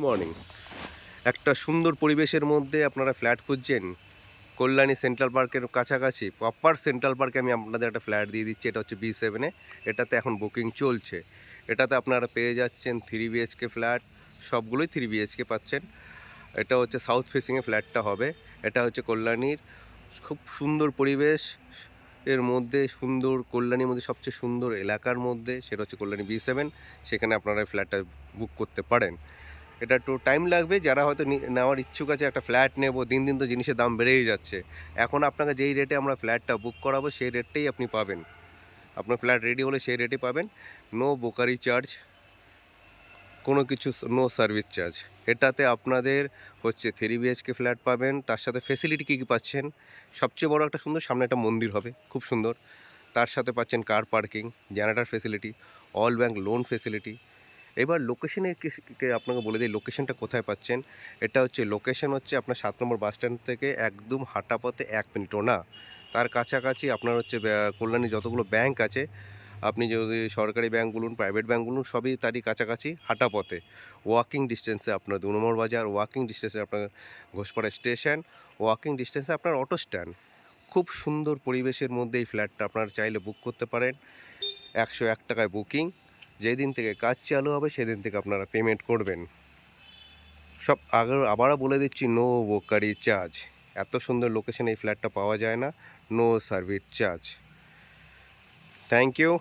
Morning. একটা সুন্দর পরিবেশের মধ্যে আপনারা ফ্ল্যাট খুঁজছেন, কল্যাণী সেন্ট্রাল পার্কের কাছাকাছি প্রপার সেন্ট্রাল পার্কে আমি আপনাদের একটা ফ্ল্যাট দিয়ে দিচ্ছি। এটা হচ্ছে B7 এ। এটাতে এখন বুকিং চলছে। এটাতে আপনারা পেয়ে যাচ্ছেন 3 বিএইচকে ফ্ল্যাট, সবগুলোই 3 বিএইচকে পাচ্ছেন। এটা হচ্ছে সাউথ ফেসিংয়ে ফ্ল্যাটটা হবে। এটা হচ্ছে কল্যাণীর খুব সুন্দর পরিবেশ এর মধ্যে, সুন্দর কল্যাণীর মধ্যে সবচেয়ে সুন্দর এলাকার মধ্যে, সেটা হচ্ছে কল্যাণী B7। সেখানে আপনারা এই ফ্ল্যাটটা বুক করতে পারেন। এটা একটু টাইম লাগবে, যারা হয়তো নেওয়ার ইচ্ছুক আছে, একটা ফ্ল্যাট নেব, দিন দিন তো জিনিসের দাম বেড়েই যাচ্ছে। এখন আপনাকে যেই রেটে আমরা ফ্ল্যাটটা বুক করাবো সেই রেটটাই আপনি পাবেন। আপনার ফ্ল্যাট রেডি হলে সেই রেটে পাবেন। নো ব্রোকারি চার্জ, কোনো কিছু নো সার্ভিস চার্জ। এটাতে আপনাদের হচ্ছে 3 বিএইচকে ফ্ল্যাট পাবেন। তার সাথে ফেসিলিটি কী কী পাচ্ছেন? সবচেয়ে বড় একটা সুন্দর, সামনে একটা মন্দির হবে, খুব সুন্দর। তার সাথে পাচ্ছেন car parking, generator facility, all bank loan facility. এবার লোকেশনে আপনাকে বলে দিই লোকেশনটা কোথায় পাচ্ছেন। এটা হচ্ছে লোকেশন হচ্ছে আপনার 7 নম্বর বাস স্ট্যান্ড থেকে একদম হাঁটা পথে 1 মিনিটও না। তার কাছাকাছি আপনার হচ্ছে কল্যাণী যতগুলো ব্যাংক আছে, আপনি যদি সরকারি ব্যাংক বলুন, প্রাইভেট ব্যাংক বলুন, সবই তারই কাছাকাছি হাঁটা পথে। ওয়াকিং ডিস্টেন্সে আপনার 2 নম্বর বাজার, ওয়াকিং ডিস্টেন্সে আপনার ঘোষপাড়া স্টেশন, ওয়াকিং ডিস্টেন্সে আপনার অটো স্ট্যান্ড। খুব সুন্দর পরিবেশের মধ্যে এই ফ্ল্যাটটা আপনারা চাইলে বুক করতে পারেন। 101 টাকায় বুকিং। যেদিন থেকে কাজ চালু হবে সেদিন থেকে আপনারা পেমেন্ট করবেন। সব আবারও বলে দিচ্ছি, নো ব্রোকারি চার্জ। এত সুন্দর লোকেশনে এই ফ্ল্যাটটা পাওয়া যায় না। No service charge. Thank you.